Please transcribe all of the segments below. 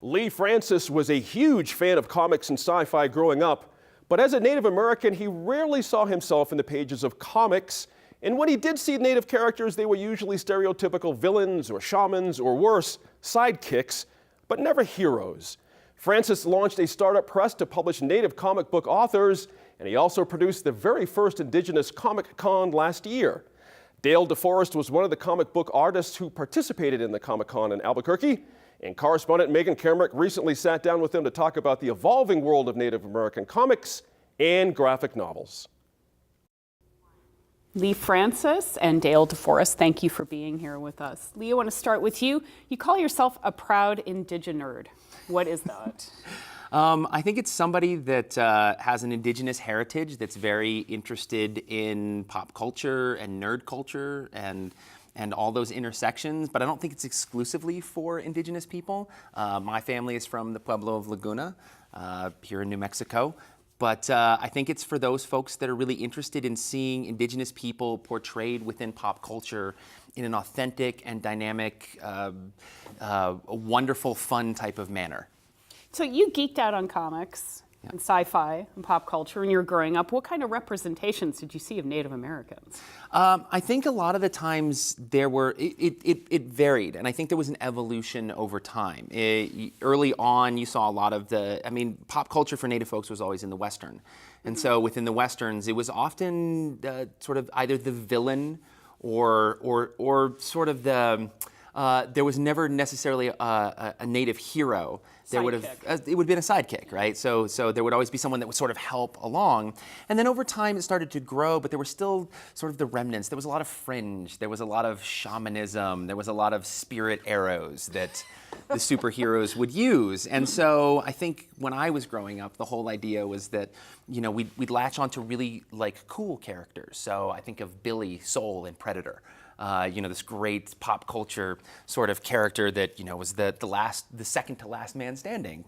Lee Francis was a huge fan of comics and sci-fi growing up, but as a Native American, he rarely saw himself in the pages of comics. And when he did see Native characters, they were usually stereotypical villains or shamans or worse, sidekicks, but never heroes. Francis launched a startup press to publish Native comic book authors, and he also produced the very first Indigenous Comic Con last year. Dale DeForest was one of the comic book artists who participated in the Comic Con in Albuquerque, and correspondent Megan Kamerick recently sat down with him to talk about the evolving world of Native American comics and graphic novels. Lee Francis and Dale DeForest, thank you for being here with us. Lee, I want to start with you. You call yourself a proud Indigennerd. What is that? I think it's somebody that has an Indigenous heritage that's very interested in pop culture and nerd culture and all those intersections, but I don't think it's exclusively for Indigenous people. My family is from the Pueblo of Laguna here in New Mexico. But I think it's for those folks that are really interested in seeing Indigenous people portrayed within pop culture in an authentic and dynamic, wonderful, fun type of manner. So you geeked out on comics and sci-fi and pop culture when you were growing up. What kind of representations did you see of Native Americans? I think a lot of the times there were, it varied, and I think there was an evolution over time. Early on, you saw a lot of pop culture for Native folks was always in the Western. And so within the Westerns, it was often sort of either the villain or sort of the, there was never necessarily a Native hero. There would have it would have been a sidekick, right? So there would always be someone that would sort of help along. And then over time it started to grow, but there were still sort of the remnants. There was a lot of fringe, there was a lot of shamanism, there was a lot of spirit arrows that the superheroes would use. And so I think when I was growing up, the whole idea was that, you know, we'd latch onto really like cool characters. So I think of Billy Soul in Predator. You know, this great pop culture sort of character that, you know, was the second to last man standing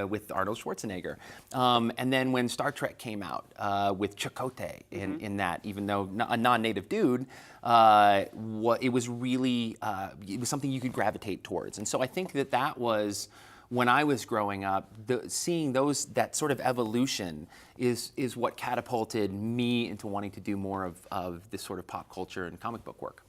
with Arnold Schwarzenegger. And then when Star Trek came out with Chakotay in that, even though a non-native dude, it was really, it was something you could gravitate towards. And so I think that was, when I was growing up, seeing that sort of evolution is what catapulted me into wanting to do more of this sort of pop culture and comic book work.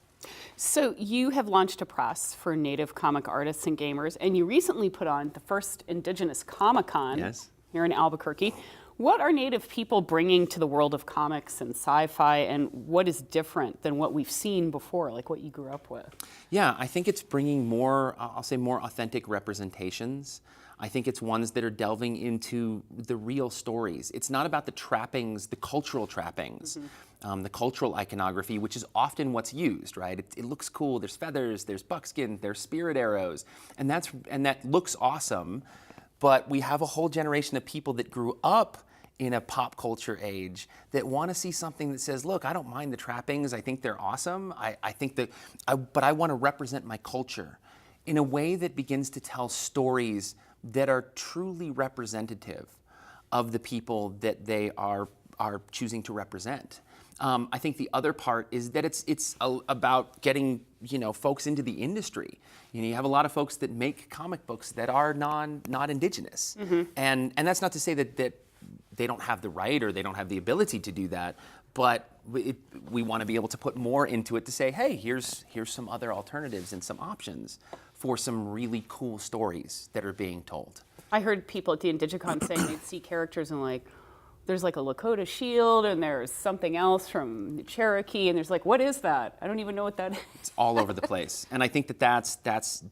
So you have launched a press for Native comic artists and gamers, and you recently put on the first Indigenous Comic Con here in Albuquerque. What are Native people bringing to the world of comics and sci-fi, and what is different than what we've seen before, like what you grew up with? Yeah, I think it's bringing more, I'll say more authentic representations. I think it's ones that are delving into the real stories. It's not about the trappings, the cultural trappings, the cultural iconography, which is often what's used, right? It looks cool, there's feathers, there's buckskin, there's spirit arrows, and that looks awesome, but we have a whole generation of people that grew up in a pop culture age that want to see something that says, look, I don't mind the trappings, I think they're awesome, but I want to represent my culture in a way that begins to tell stories that are truly representative of the people that they are choosing to represent. I think the other part is that it's about getting, you know, folks into the industry. You know, you have a lot of folks that make comic books that are not Indigenous, and that's not to say that they don't have the right or they don't have the ability to do that, but we want to be able to put more into it to say, hey, here's some other alternatives and some options for some really cool stories that are being told. I heard people at the Indigicon saying they'd see characters and like, there's like a Lakota shield and there's something else from the Cherokee and there's like, what is that? I don't even know what that is. It's all over the place. And I think that's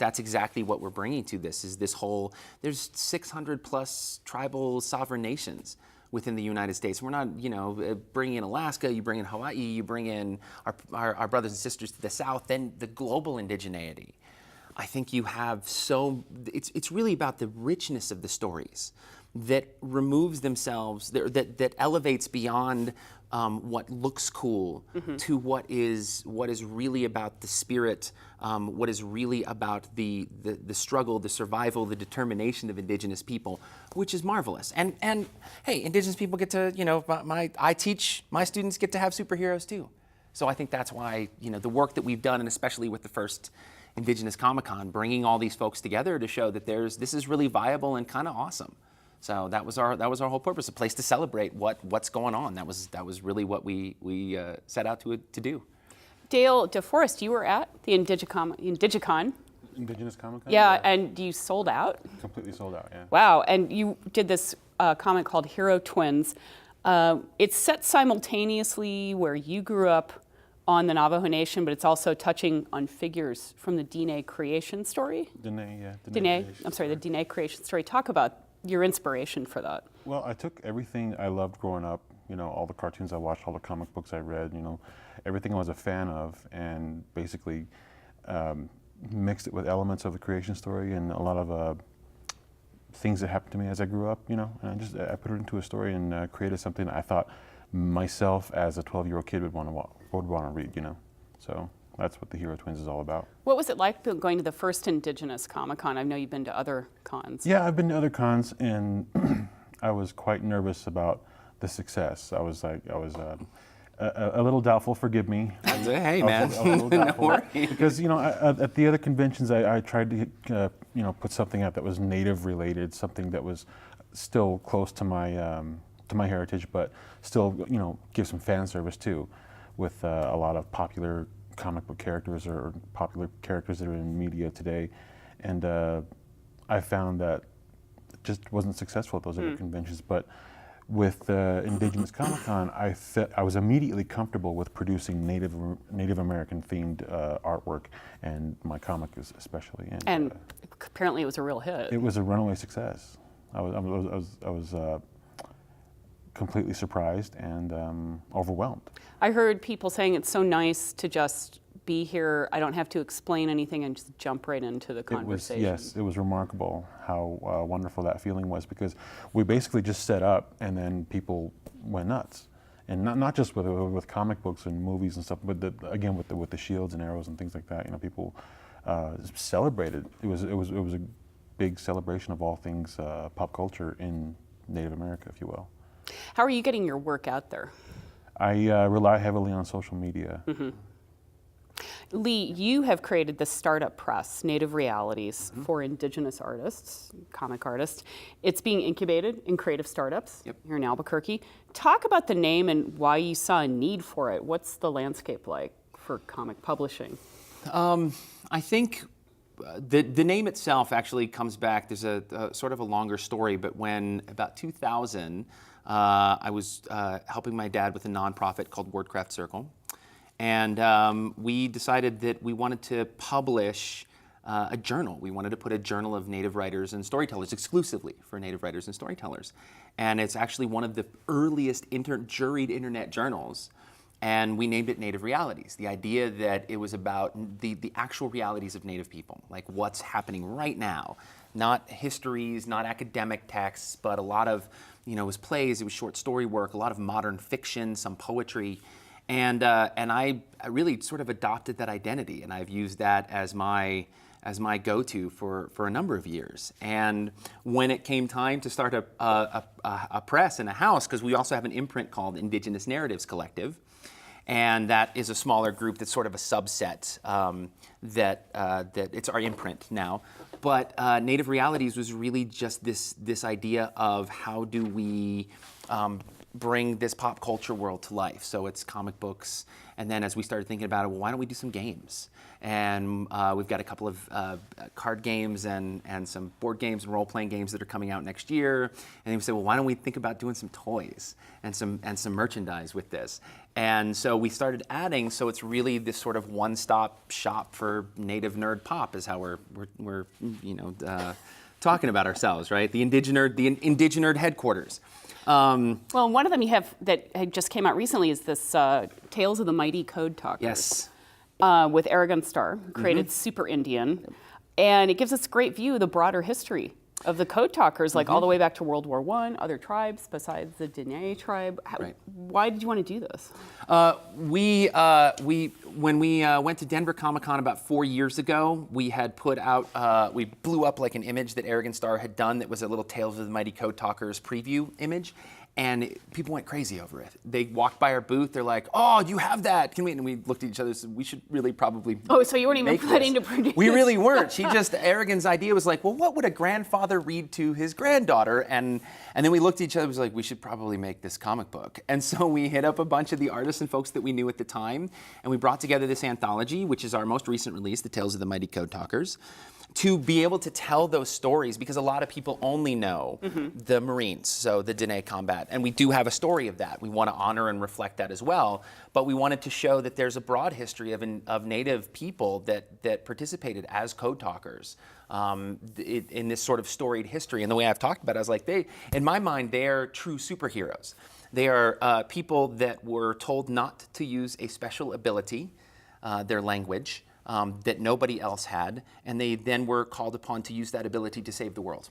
exactly what we're bringing to this, is this whole, there's 600 plus tribal sovereign nations within the United States. We're not, you know, bringing in Alaska, you bring in Hawaii, you bring in our brothers and sisters to the south, then the global indigeneity. I think you have it's really about the richness of the stories that removes themselves, that elevates beyond what looks cool to what is really about the spirit, what is really about the struggle, the survival, the determination of Indigenous people, which is marvelous. And hey, Indigenous people get to, you know, I teach, my students get to have superheroes too. So I think that's why, you know, the work that we've done, and especially with the first Indigenous Comic-Con, bringing all these folks together to show that this is really viable and kind of awesome. So that was our whole purpose, a place to celebrate what's going on. That was really what we set out to do. Dale DeForest, you were at the Indigicon. Indigenous Comic-Con? Yeah, and you sold out? Completely sold out, yeah. Wow, and you did this comic called Hero Twins. It's set simultaneously where you grew up on the Navajo Nation, but it's also touching on figures from the Dene creation story. Dene, yeah. Dene, I'm sorry, the Dene creation story. Talk about your inspiration for that. Well, I took everything I loved growing up, all the cartoons I watched, all the comic books I read, everything I was a fan of, and basically mixed it with elements of the creation story and a lot of things that happened to me as I grew up, and I put it into a story and created something I thought myself as a 12-year-old kid would want to read, So that's what the Hero Twins is all about. What was it like going to the first Indigenous Comic-Con? I know you've been to other cons. Yeah, I've been to other cons, and I was quite nervous about the success. I was a little doubtful. Forgive me. Hey, man. I was a little doubtful. No worries. Because at the other conventions, I tried to put something out that was Native related, something that was still close to my heritage, but still give some fan service too, with a lot of popular comic book characters or popular characters that are in media today, and I found that it just wasn't successful at those other conventions. But with Indigenous Comic-Con, I was immediately comfortable with producing Native American themed artwork, and my comic especially. And apparently it was a real hit. It was a runaway success. I was completely surprised and overwhelmed. I heard people saying it's so nice to just be here. I don't have to explain anything and just jump right into the conversation. Yes, it was remarkable how wonderful that feeling was, because we basically just set up and then people went nuts. And not just with comic books and movies and stuff, but again with the shields and arrows and things like that. People celebrated. It was a big celebration of all things pop culture in Native America, if you will. How are you getting your work out there? I rely heavily on social media. Mm-hmm. Lee, you have created the Startup Press, Native Realities for Indigenous artists, comic artists. It's being incubated in creative startups here in Albuquerque. Talk about the name and why you saw a need for it. What's the landscape like for comic publishing? I think the name itself actually comes back. There's a sort of a longer story, but when about 2000, I was helping my dad with a nonprofit called WordCraft Circle. And we decided that we wanted to publish a journal. We wanted to put a journal of Native writers and storytellers exclusively for Native writers and storytellers. And it's actually one of the earliest juried internet journals. And we named it Native Realities. The idea that it was about the actual realities of Native people, like what's happening right now. Not histories, not academic texts, but a lot of, it was plays, it was short story work, a lot of modern fiction, some poetry. And I really sort of adopted that identity, and I've used that as my go-to for a number of years. And when it came time to start a press and a house, because we also have an imprint called Indigenous Narratives Collective, and that is a smaller group that's sort of a subset that it's our imprint now. But Native Realities was really just this idea of how do we bring this pop culture world to life. So it's comic books, and then as we started thinking about it, well, why don't we do some games? And we've got a couple of card games and some board games and role-playing games that are coming out next year. And then we said, well, why don't we think about doing some toys and some merchandise with this? And so we started adding, so it's really this sort of one-stop shop for Native nerd pop is how we're talking about ourselves, right? The Indigenerd headquarters. Well, one of them you have that just came out recently is this Tales of the Mighty Code Talkers. Yes. With Aragon Star, created Super Indian. And it gives us a great view of the broader history of the Code Talkers, like all the way back to World War I, other tribes besides the Dene tribe. Right. Why did you want to do this? When we went to Denver Comic-Con about 4 years ago, we had put out, we blew up like an image that Aragon Star had done that was a little Tales of the Mighty Code Talkers preview image. And people went crazy over it. They walked by our booth. They're like, "Oh, you have that? Can we?" And we looked at each other and said, "We should really probably." Oh, so you weren't even make planning this." to produce? We really weren't. Aragon's idea was like, "Well, what would a grandfather read to his granddaughter?" And then we looked at each other and was like, "We should probably make this comic book." And so we hit up a bunch of the artists and folks that we knew at the time, and we brought together this anthology, which is our most recent release, The Tales of the Mighty Code Talkers, to be able to tell those stories, because a lot of people only know the Marines, so the Dene combat, and we do have a story of that. We want to honor and reflect that as well, but we wanted to show that there's a broad history of Native people that participated as code talkers in this sort of storied history. And the way I've talked about it, I was like, in my mind, they are true superheroes. They are people that were told not to use a special ability, their language, that nobody else had, and they then were called upon to use that ability to save the world.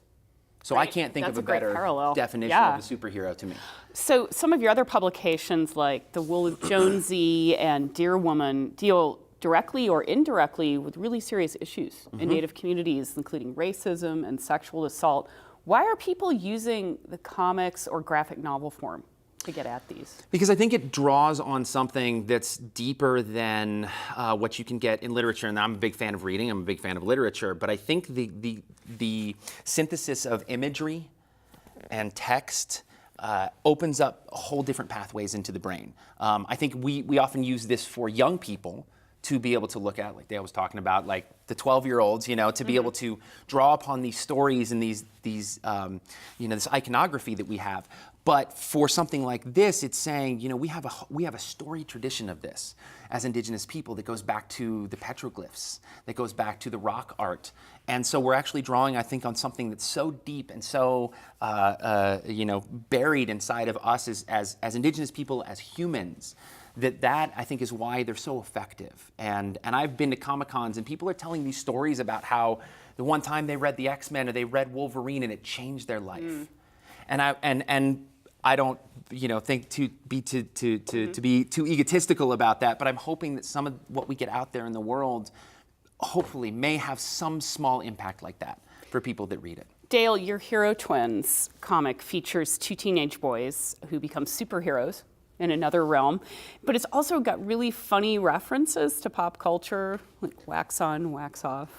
So I can't think That's of a a great better parallel. definition Yeah. of a superhero to me. So some of your other publications, like The Wool of Jonesy and Dear Woman, deal directly or indirectly with really serious issues in Native communities, including racism and sexual assault. Why are people using the comics or graphic novel form to get at these? Because I think it draws on something that's deeper than what you can get in literature. And I'm a big fan of reading, I'm a big fan of literature, but I think the synthesis of imagery and text opens up whole different pathways into the brain. I think we often use this for young people to be able to look at, like Dale was talking about, like the 12-year-olds, to be able to draw upon these stories and these this iconography that we have. But for something like this, it's saying, we have a storied tradition of this as Indigenous people that goes back to the petroglyphs, that goes back to the rock art. And so we're actually drawing, I think, on something that's so deep and so buried inside of us as Indigenous people, as humans, that I think is why they're so effective. And I've been to Comic-Cons and people are telling these stories about how the one time they read the X-Men or they read Wolverine and it changed their life. And I don't think to be too egotistical about that, but I'm hoping that some of what we get out there in the world hopefully may have some small impact like that for people that read it. Dale, your Hero Twins comic features two teenage boys who become superheroes in another realm, but it's also got really funny references to pop culture, like wax on, wax off.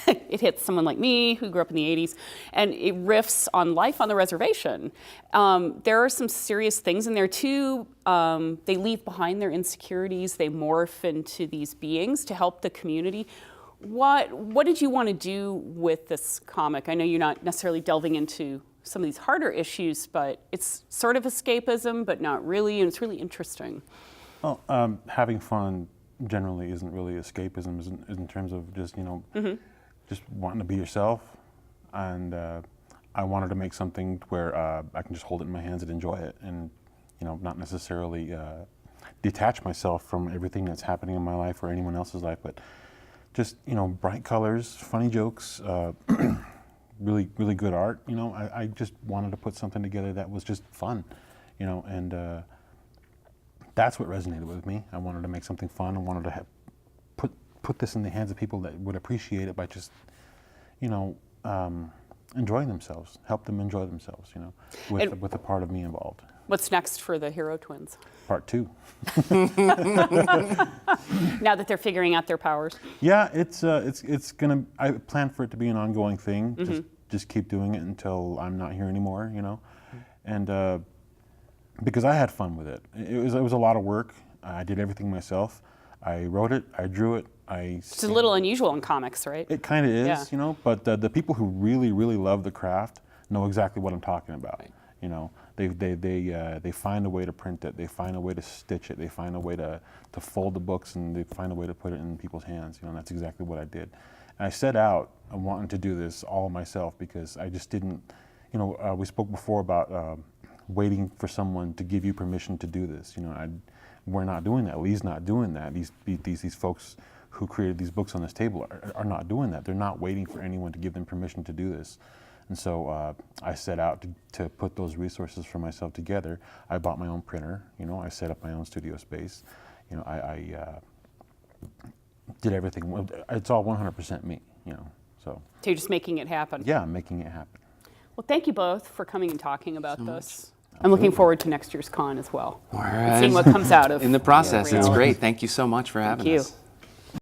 It hits someone like me who grew up in the 80s, and it riffs on life on the reservation. There are some serious things in there too. They leave behind their insecurities, they morph into these beings to help the community. What did you want to do with this comic? I know you're not necessarily delving into some of these harder issues, but it's sort of escapism, but not really, and it's really interesting. Well, having fun generally isn't really escapism, is in terms of just, just wanting to be yourself. And I wanted to make something where I can just hold it in my hands and enjoy it, and not necessarily detach myself from everything that's happening in my life or anyone else's life, but just, bright colors, funny jokes, really, really good art. I just wanted to put something together that was just fun, and that's what resonated with me. I wanted to make something fun. I wanted to put this in the hands of people that would appreciate it by just, enjoying themselves, help them enjoy themselves, with a part of me involved. What's next for the Hero Twins? Part 2. Now that they're figuring out their powers. Yeah, it's gonna. I plan for it to be an ongoing thing. Just keep doing it until I'm not here anymore, and because I had fun with it. It was a lot of work. I did everything myself. I wrote it. I drew it. It's a little unusual in comics, right? It kind of is, Yeah. But the people who really, really love the craft know exactly what I'm talking about. Right. They find a way to print it. They find a way to stitch it. They find a way to fold the books, and they find a way to put it in people's hands. And that's exactly what I did. And I set out wanting to do this all myself because I just didn't. We spoke before about waiting for someone to give you permission to do this. We're not doing that. Lee's not doing that. These folks who created these books on this table are not doing that. They're not waiting for anyone to give them permission to do this. And so I set out to put those resources for myself together. I bought my own printer. I set up my own studio space. I did everything. It's all 100% me. So you're just making it happen. Yeah, I'm making it happen. Well, thank you both for coming and talking about this. I'm looking forward to next year's con as well. All right. Seeing what comes out of In the process, it's reality. great. Thank you so much for having you. us.